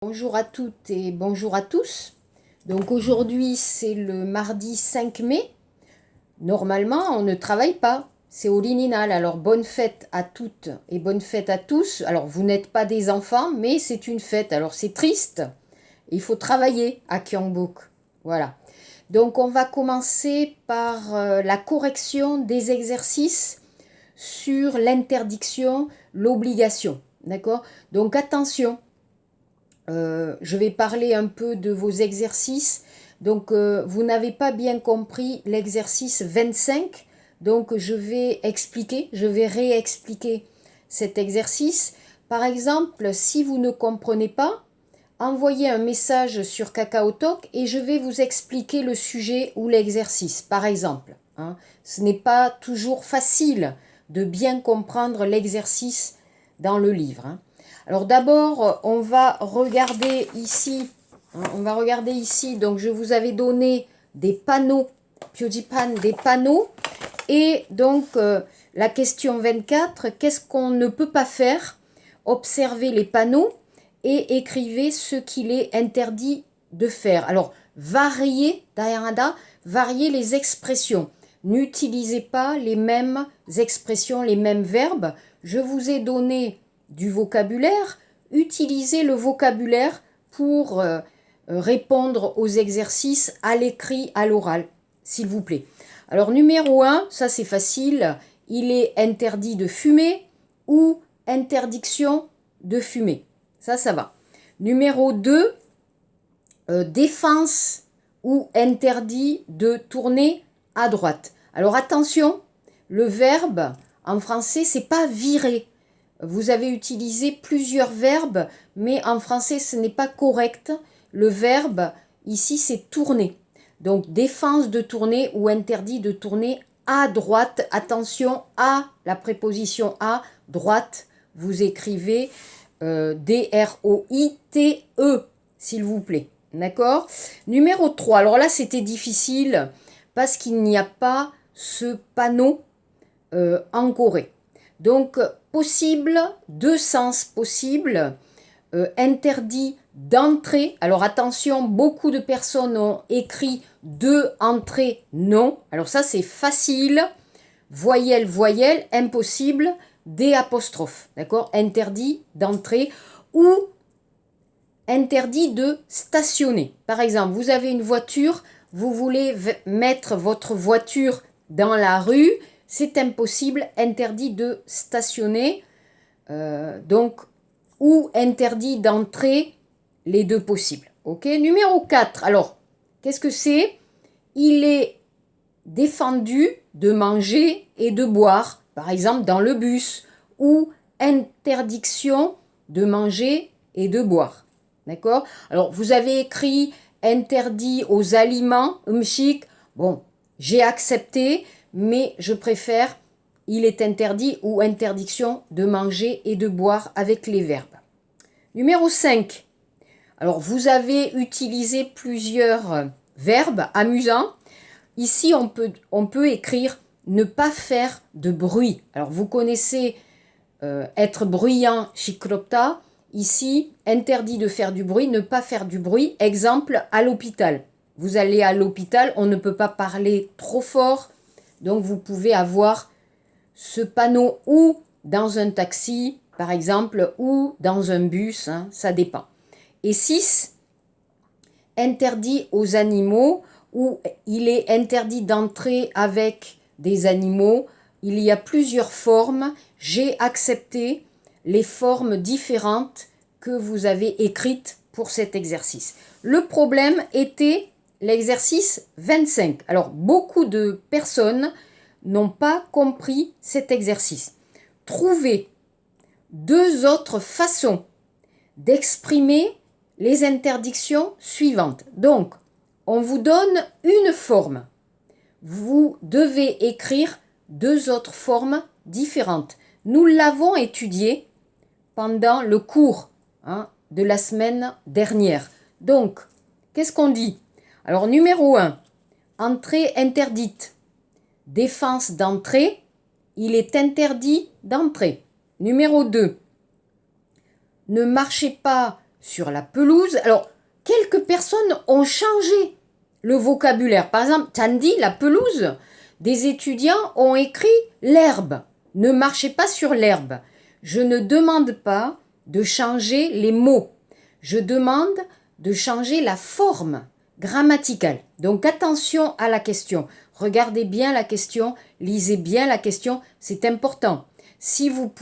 Bonjour à toutes et bonjour à tous. Donc aujourd'hui c'est le mardi 5 mai. Normalement on ne travaille pas, c'est Olininal. Alors bonne fête à toutes et bonne fête à tous. Alors vous n'êtes pas des enfants mais c'est une fête. Alors c'est triste, il faut travailler à Gyeongbuk. Voilà. Donc on va commencer par la correction des exercices sur l'interdiction, l'obligation. D'accord? Donc attention. Je vais parler un peu de vos exercices. Donc, vous n'avez pas bien compris l'exercice 25. Donc, je vais réexpliquer cet exercice. Par exemple, si vous ne comprenez pas, envoyez un message sur KakaoTalk et je vais vous expliquer le sujet ou l'exercice. Par exemple, hein, ce n'est pas toujours facile de bien comprendre l'exercice dans le livre. Hein. Alors d'abord, on va regarder ici. Donc je vous avais donné des panneaux, Pyojipan, des panneaux. Et donc la question 24, qu'est-ce qu'on ne peut pas faire? Observez les panneaux et écrivez ce qu'il est interdit de faire. Alors variez les expressions. N'utilisez pas les mêmes expressions, les mêmes verbes. Je vous ai donné du vocabulaire. Utilisez le vocabulaire pour répondre aux exercices à l'écrit, à l'oral, s'il vous plaît. Alors numéro 1, ça c'est facile, il est interdit de fumer ou interdiction de fumer. Ça va. Numéro 2, défense ou interdit de tourner à droite. Alors attention, le verbe en français c'est pas virer. Vous avez utilisé plusieurs verbes, mais en français ce n'est pas correct. Le verbe ici c'est tourner. Donc défense de tourner ou interdit de tourner à droite. Attention à la préposition à, droite. Vous écrivez D-R-O-I-T-E, s'il vous plaît. D'accord? Numéro 3. Alors là, c'était difficile parce qu'il n'y a pas ce panneau en Corée. Donc, possible, deux sens possibles. Interdit d'entrer. Alors attention, beaucoup de personnes ont écrit de entrée, non. Alors ça, c'est facile. Voyelle, voyelle, impossible. Des apostrophes, d'accord? Interdit d'entrer ou interdit de stationner. Par exemple, vous avez une voiture, vous voulez mettre votre voiture dans la rue, c'est impossible, interdit de stationner. Donc, ou interdit d'entrer, les deux possibles. Ok, numéro 4. Alors, qu'est-ce que c'est? Il est défendu de manger et de boire, par exemple dans le bus, ou interdiction de manger et de boire. D'accord? Alors, vous avez écrit interdit aux aliments, umshik. Bon, j'ai accepté, mais je préfère il est interdit ou interdiction de manger et de boire avec les verbes. Numéro 5. Alors, vous avez utilisé plusieurs verbes amusants. Ici, on peut écrire ne pas faire de bruit. Alors, vous connaissez être bruyant, shikropta. Ici, interdit de faire du bruit, ne pas faire du bruit. Exemple, à l'hôpital. Vous allez à l'hôpital, on ne peut pas parler trop fort. Donc, vous pouvez avoir ce panneau ou dans un taxi, par exemple, ou dans un bus, hein, ça dépend. Et 6, interdit aux animaux, ou il est interdit d'entrer avec des animaux. Il y a plusieurs formes. J'ai accepté les formes différentes que vous avez écrites pour cet exercice. Le problème était l'exercice 25. Alors, beaucoup de personnes n'ont pas compris cet exercice. Trouvez deux autres façons d'exprimer les interdictions suivantes. Donc, on vous donne une forme. Vous devez écrire deux autres formes différentes. Nous l'avons étudié pendant le cours de la semaine dernière. Donc, qu'est-ce qu'on dit? Alors, numéro 1, entrée interdite. Défense d'entrée, il est interdit d'entrer. Numéro 2, ne marchez pas sur la pelouse. Alors, quelques personnes ont changé le vocabulaire. Par exemple, Tandy, la pelouse, des étudiants ont écrit l'herbe. Ne marchez pas sur l'herbe. Je ne demande pas de changer les mots. Je demande de changer la forme grammaticale. Donc attention à la question. Regardez bien la question, lisez bien la question, c'est important. Si vous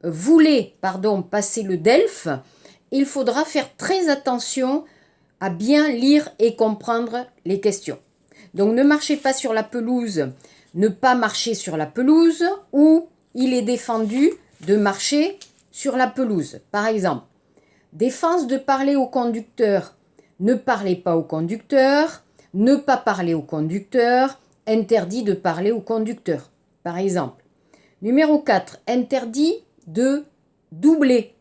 voulez passer le DELF, il faudra faire très attention à bien lire et comprendre les questions. Donc ne marchez pas sur la pelouse, ne pas marcher sur la pelouse, ou il est défendu de marcher sur la pelouse. Par exemple, défense de parler au conducteur, ne parlez pas au conducteur, ne pas parler au conducteur, interdit de parler au conducteur. Par exemple, numéro 4, interdit de doubler,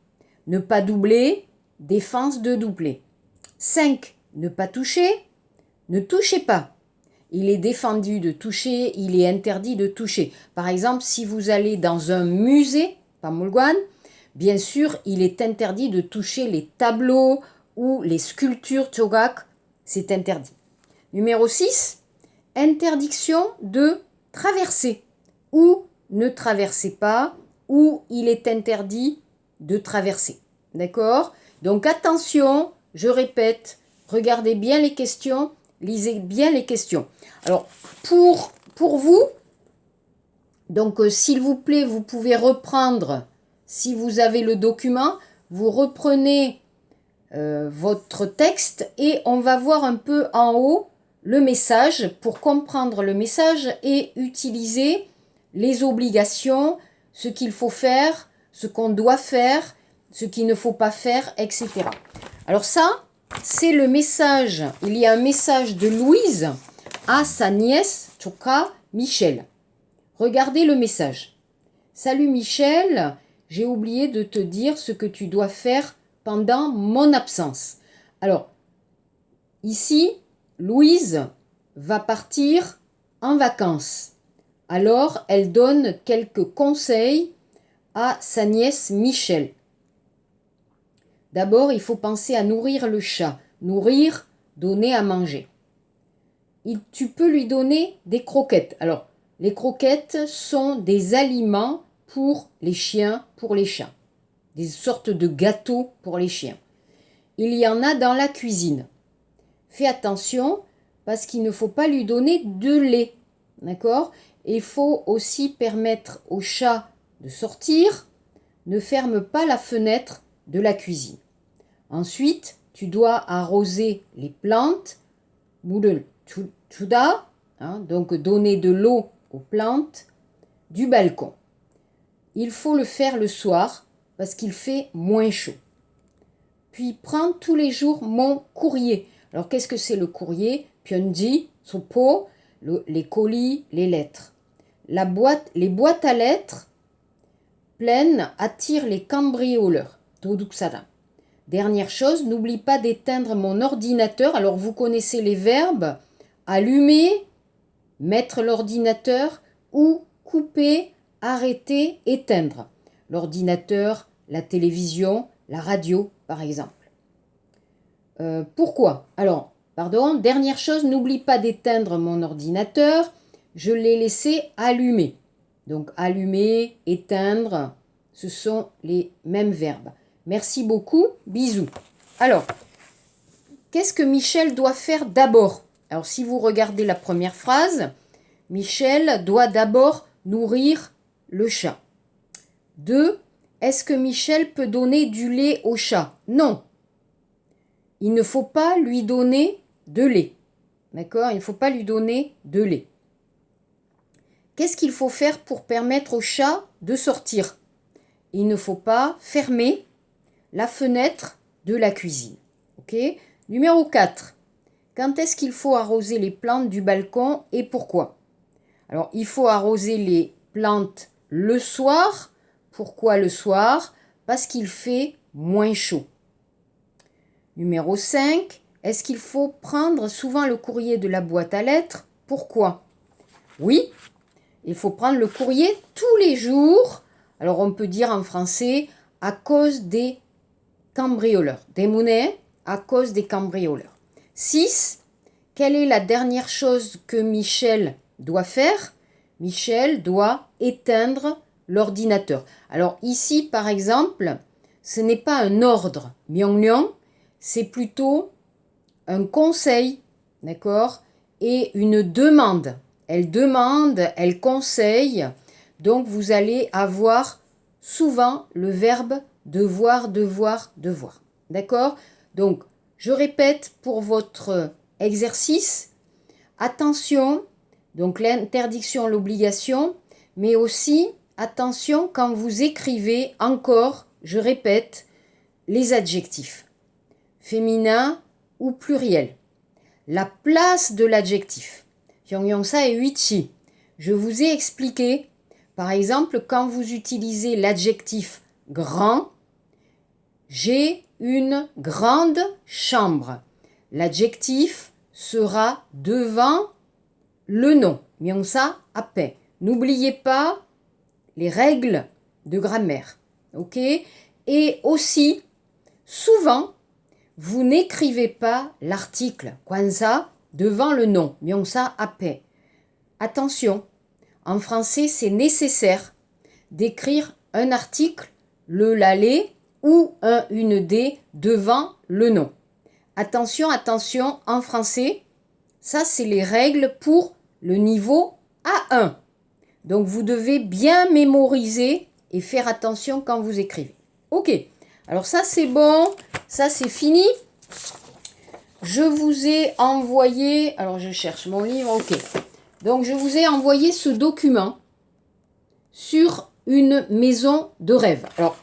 ne pas doubler, défense de doubler. 5, ne pas toucher, ne touchez pas. Il est défendu de toucher, il est interdit de toucher. Par exemple, si vous allez dans un musée, Pamulguan, bien sûr, il est interdit de toucher les tableaux ou les sculptures Togak, c'est interdit. Numéro 6, interdiction de traverser, ou ne traversez pas, ou il est interdit de traverser. D'accord? Donc attention, je répète, regardez bien les questions, lisez bien les questions. Alors, pour vous, donc s'il vous plaît, vous pouvez reprendre, si vous avez le document, vous reprenez votre texte et on va voir un peu en haut le message pour comprendre le message et utiliser les obligations, ce qu'il faut faire, ce qu'on doit faire, ce qu'il ne faut pas faire, etc. Alors ça, c'est le message. Il y a un message de Louise à sa nièce, Choka, Michel. Regardez le message. Salut Michel, j'ai oublié de te dire ce que tu dois faire pendant mon absence. Alors, ici, Louise va partir en vacances. Alors, elle donne quelques conseils à sa nièce Michel. D'abord, il faut penser à nourrir le chat. Nourrir, donner à manger. Tu peux lui donner des croquettes. Alors, les croquettes sont des aliments pour les chiens, pour les chats. Des sortes de gâteaux pour les chiens. Il y en a dans la cuisine. Fais attention parce qu'il ne faut pas lui donner de lait. D'accord? Il faut aussi permettre au chat de sortir. Ne ferme pas la fenêtre de la cuisine. Ensuite, tu dois arroser les plantes. Boudel chuda, donc donner de l'eau aux plantes du balcon. Il faut le faire le soir parce qu'il fait moins chaud. Puis prends tous les jours mon courrier. Alors qu'est-ce que c'est le courrier? Pyeonji, sopo, les colis, les lettres. Les boîtes à lettres pleines attirent les cambrioleurs. Doduksada. Dernière chose, n'oublie pas d'éteindre mon ordinateur. Alors vous connaissez les verbes allumer, mettre l'ordinateur ou couper, arrêter, éteindre. L'ordinateur, la télévision, la radio par exemple. Pourquoi? Alors, dernière chose, n'oublie pas d'éteindre mon ordinateur. Je l'ai laissé allumé. Donc allumer, éteindre, ce sont les mêmes verbes. Merci beaucoup, bisous. Alors, qu'est-ce que Michel doit faire d'abord? Alors, si vous regardez la première phrase, Michel doit d'abord nourrir le chat. 2. Est-ce que Michel peut donner du lait au chat? Non. Il ne faut pas lui donner de lait. D'accord? Il ne faut pas lui donner de lait. Qu'est-ce qu'il faut faire pour permettre au chat de sortir? Il ne faut pas fermer la fenêtre de la cuisine. Ok? Numéro 4. Quand est-ce qu'il faut arroser les plantes du balcon et pourquoi? Alors, il faut arroser les plantes le soir. Pourquoi le soir? Parce qu'il fait moins chaud. Numéro 5. Est-ce qu'il faut prendre souvent le courrier de la boîte à lettres? Pourquoi? Oui, il faut prendre le courrier tous les jours. Alors, on peut dire en français à cause des cambrioleurs. Demune, à cause des cambrioleurs. 6. Quelle est la dernière chose que Michel doit faire? Michel doit éteindre l'ordinateur. Alors ici, par exemple, ce n'est pas un ordre, Myongnyong, c'est plutôt un conseil, d'accord, et une demande. Elle demande, elle conseille, donc vous allez avoir souvent le verbe devoir, devoir, devoir, d'accord? Donc, je répète pour votre exercice, attention, donc l'interdiction, l'obligation, mais aussi attention quand vous écrivez encore, je répète, les adjectifs, féminin ou pluriel. La place de l'adjectif. Hyongyongsa et Wichi. Je vous ai expliqué, par exemple, quand vous utilisez l'adjectif grand, j'ai une grande chambre. L'adjectif sera devant le nom. Myongsa ape. N'oubliez pas les règles de grammaire. Ok? Et aussi, souvent, vous n'écrivez pas l'article kwanza devant le nom. Myongsa ape. Attention, en français, c'est nécessaire d'écrire un article, le lalé ou une D devant le nom. Attention, attention, en français, ça c'est les règles pour le niveau A1. Donc vous devez bien mémoriser et faire attention quand vous écrivez. Ok, alors ça c'est bon, ça c'est fini. Je vous ai envoyé, alors je cherche mon livre, ok. Donc je vous ai envoyé ce document sur une maison de rêve. Alors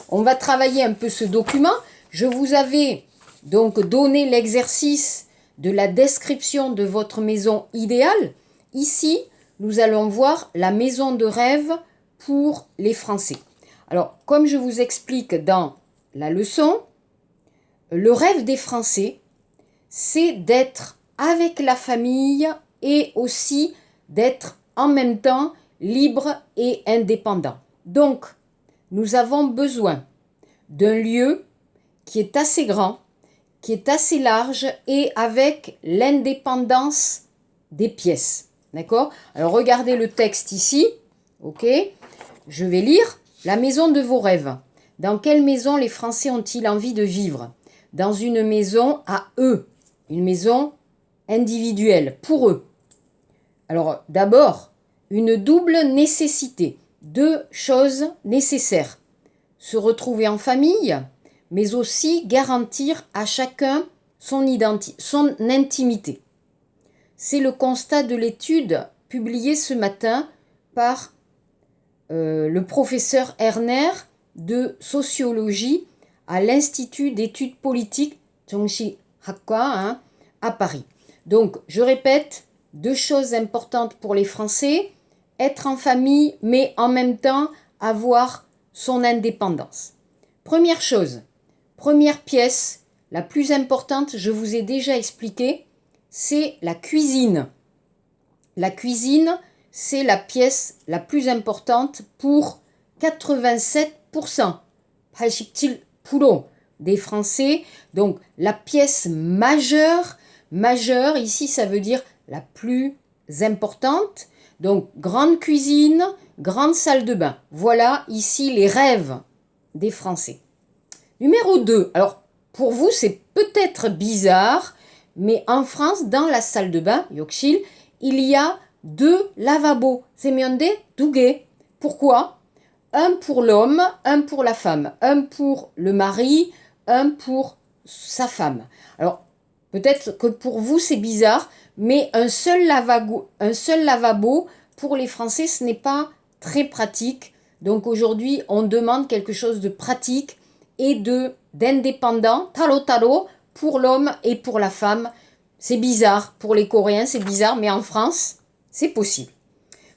on va travailler un peu ce document. Je vous avais donc donné l'exercice de la description de votre maison idéale. Ici, nous allons voir la maison de rêve pour les Français. Alors, comme je vous explique dans la leçon, le rêve des Français, c'est d'être avec la famille et aussi d'être en même temps libre et indépendant. Donc, nous avons besoin d'un lieu qui est assez grand, qui est assez large et avec l'indépendance des pièces. D'accord? Alors, regardez le texte ici. Ok? Je vais lire. La maison de vos rêves. Dans quelle maison les Français ont-ils envie de vivre? Dans une maison à eux. Une maison individuelle, pour eux. Alors, d'abord, une double nécessité. Deux choses nécessaires. Se retrouver en famille, mais aussi garantir à chacun son intimité. C'est le constat de l'étude publiée ce matin par le professeur Erner de sociologie à l'Institut d'études politiques Chongshi Hakwa à Paris. Donc, je répète, deux choses importantes pour les Français, être en famille, mais en même temps avoir son indépendance. Première chose, première pièce, la plus importante, je vous ai déjà expliqué, c'est la cuisine. La cuisine, c'est la pièce la plus importante pour 87%, 87% des Français. Donc, la pièce majeure, ici, ça veut dire la plus importante. Donc, grande cuisine, grande salle de bain. Voilà ici les rêves des Français. Numéro 2. Alors, pour vous, c'est peut-être bizarre, mais en France, dans la salle de bain, Yokshil, il y a 2 lavabos. C'est mionde dougué. Pourquoi? Un pour l'homme, un pour la femme. Un pour le mari, un pour sa femme. Alors, peut-être que pour vous, c'est bizarre, mais un seul lavabo pour les Français, ce n'est pas très pratique. Donc aujourd'hui, on demande quelque chose de pratique et d'indépendant, taro pour l'homme et pour la femme. C'est bizarre, pour les Coréens, c'est bizarre, mais en France, c'est possible.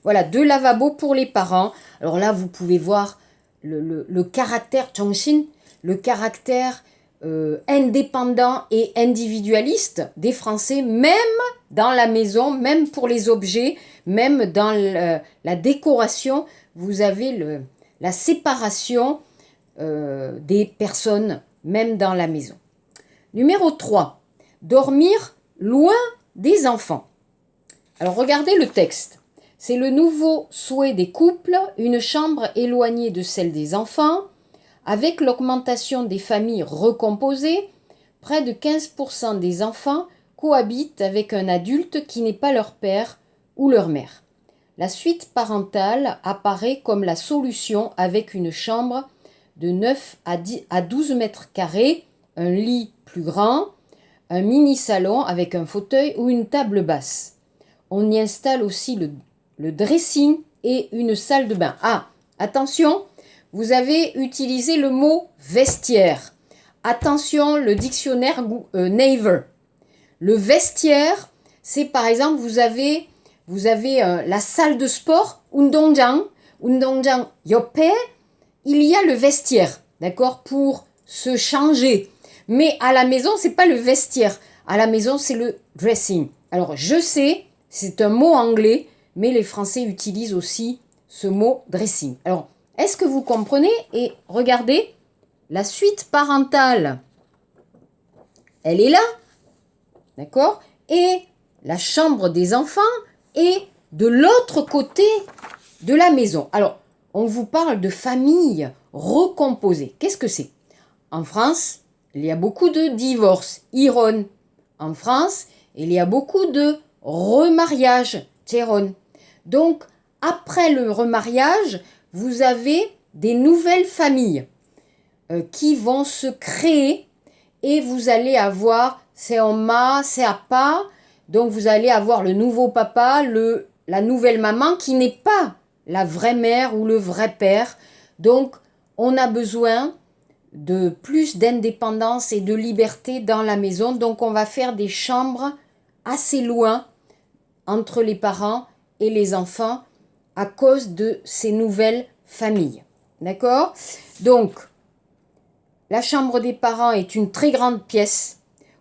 Voilà, 2 lavabos pour les parents. Alors là, vous pouvez voir le caractère Chongshin, le caractère indépendant et individualiste des Français, même dans la maison, même pour les objets, même dans la décoration, vous avez la séparation des personnes même dans la maison. Numéro 3, dormir loin des enfants. Alors regardez le texte. C'est le nouveau souhait des couples, une chambre éloignée de celle des enfants. Avec l'augmentation des familles recomposées, près de 15% des enfants cohabitent avec un adulte qui n'est pas leur père ou leur mère. La suite parentale apparaît comme la solution avec une chambre de 9 à 12 mètres carrés, un lit plus grand, un mini-salon avec un fauteuil ou une table basse. On y installe aussi le dressing et une salle de bain. Ah, attention, vous avez utilisé le mot vestiaire. Attention, le dictionnaire Naver. Le vestiaire, c'est par exemple, vous avez la salle de sport, 운동장 옆에, il y a le vestiaire, d'accord, pour se changer. Mais à la maison, c'est pas le vestiaire. À la maison, c'est le dressing. Alors, je sais, c'est un mot anglais, mais les Français utilisent aussi ce mot dressing. Alors, est-ce que vous comprenez? Et regardez, la suite parentale, elle est là, d'accord? Et la chambre des enfants est de l'autre côté de la maison. Alors, on vous parle de famille recomposée. Qu'est-ce que c'est? En France, il y a beaucoup de divorces, iron. En France, il y a beaucoup de remariages, tcheron. Donc, après le remariage, vous avez des nouvelles familles qui vont se créer et vous allez avoir c'est Oma, c'est Appa. Donc, vous allez avoir le nouveau papa, la nouvelle maman qui n'est pas la vraie mère ou le vrai père. Donc, on a besoin de plus d'indépendance et de liberté dans la maison. Donc, on va faire des chambres assez loin entre les parents et les enfants à cause de ces nouvelles familles. D'accord? Donc, la chambre des parents est une très grande pièce,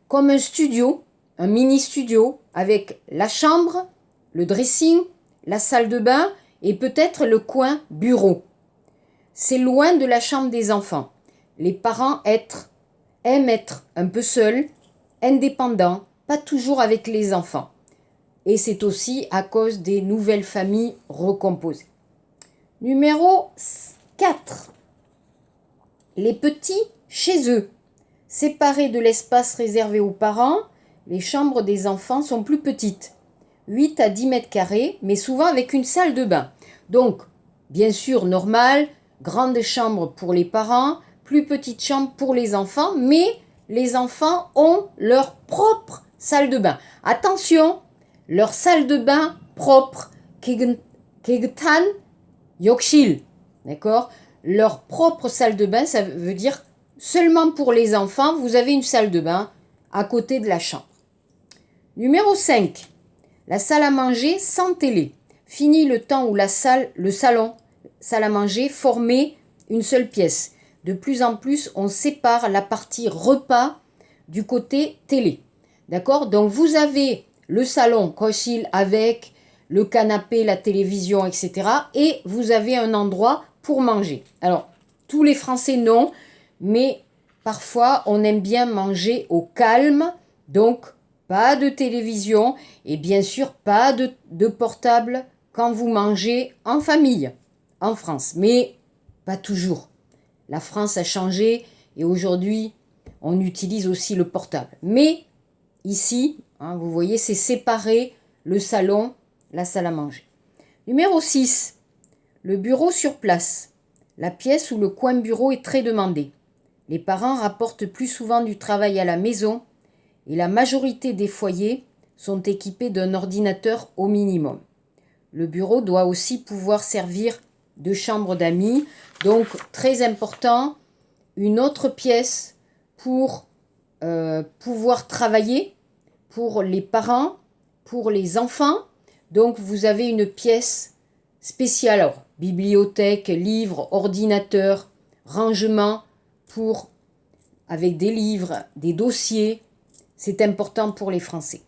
comme un studio, un mini-studio, avec la chambre, le dressing, la salle de bain et peut-être le coin bureau. C'est loin de la chambre des enfants. Les parents aiment être un peu seuls, indépendants, pas toujours avec les enfants. Et c'est aussi à cause des nouvelles familles recomposées. Numéro 4. Les petits chez eux. Séparés de l'espace réservé aux parents, les chambres des enfants sont plus petites. 8 à 10 mètres carrés, mais souvent avec une salle de bain. Donc, bien sûr, normal, grande chambre pour les parents, plus petite chambre pour les enfants, mais les enfants ont leur propre salle de bain. Attention, leur salle de bain propre, 깨끗한 욕실, d'accord? Leur propre salle de bain, ça veut dire seulement pour les enfants, vous avez une salle de bain à côté de la chambre. Numéro 5. La salle à manger sans télé. Fini le temps où le salon, salle à manger, formait une seule pièce. De plus en plus, on sépare la partie repas du côté télé. D'accord? Donc, vous avez le salon, koshil, avec le canapé, la télévision, etc. Et vous avez un endroit pour manger. Alors, tous les Français, non. Mais parfois, on aime bien manger au calme. Donc, pas de télévision et bien sûr pas de portable quand vous mangez en famille en France. Mais pas toujours. La France a changé et aujourd'hui, on utilise aussi le portable. Mais ici, vous voyez, c'est séparé le salon, la salle à manger. Numéro 6. Le bureau sur place. La pièce où le coin bureau est très demandé. Les parents rapportent plus souvent du travail à la maison et la majorité des foyers sont équipés d'un ordinateur au minimum. Le bureau doit aussi pouvoir servir de chambre d'amis. Donc, très important, une autre pièce pour pouvoir travailler pour les parents, pour les enfants. Donc, vous avez une pièce spéciale. Alors, bibliothèque, livres, ordinateur, rangement avec des livres, des dossiers. C'est important pour les Français.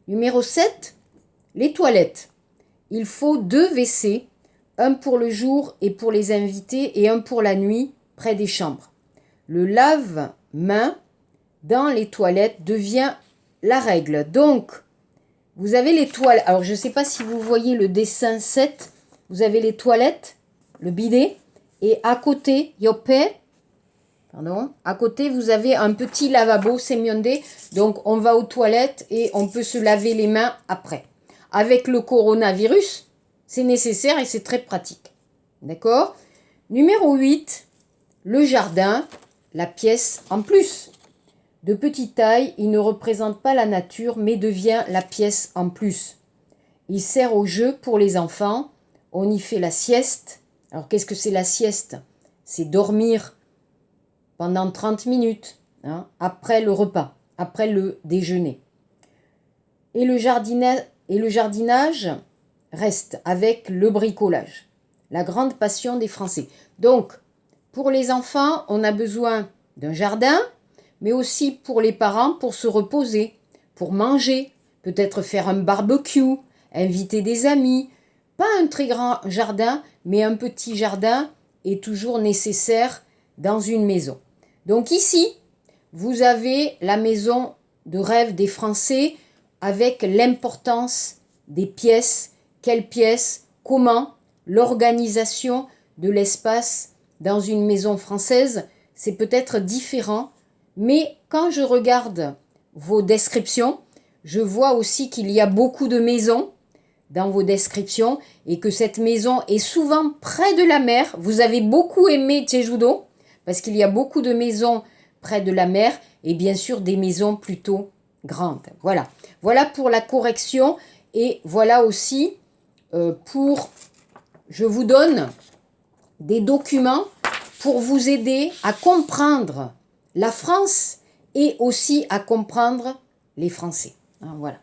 Numéro 7, les toilettes. Il faut 2 WC, un pour le jour et pour les invités et un pour la nuit près des chambres. le lave-main dans les toilettes devient la règle. Donc, vous avez les toilettes. Alors, je ne sais pas si vous voyez le dessin 7. Vous avez les toilettes, le bidet. Et à côté, à côté, vous avez un petit lavabo sémionné. Donc, on va aux toilettes et on peut se laver les mains après. Avec le coronavirus, c'est nécessaire et c'est très pratique. D'accord? Numéro 8, le jardin, la pièce en plus. De petite taille, il ne représente pas la nature, mais devient la pièce en plus. Il sert au jeu pour les enfants. On y fait la sieste. Alors, qu'est-ce que c'est la sieste? C'est dormir pendant 30 minutes, après le repas, après le déjeuner. Et le jardinage reste avec le bricolage. La grande passion des Français. Donc, pour les enfants, on a besoin d'un jardin, mais aussi pour les parents, pour se reposer, pour manger, peut-être faire un barbecue, inviter des amis. Pas un très grand jardin, mais un petit jardin est toujours nécessaire dans une maison. Donc ici, vous avez la maison de rêve des Français avec l'importance des pièces, quelles pièces, comment, l'organisation de l'espace dans une maison française, c'est peut-être différent, mais quand je regarde vos descriptions, je vois aussi qu'il y a beaucoup de maisons dans vos descriptions et que cette maison est souvent près de la mer. Vous avez beaucoup aimé Jeju-do parce qu'il y a beaucoup de maisons près de la mer et bien sûr des maisons plutôt grandes. Voilà, voilà pour la correction et voilà aussi je vous donne des documents pour vous aider à comprendre la France et aussi à comprendre les Français. Voilà.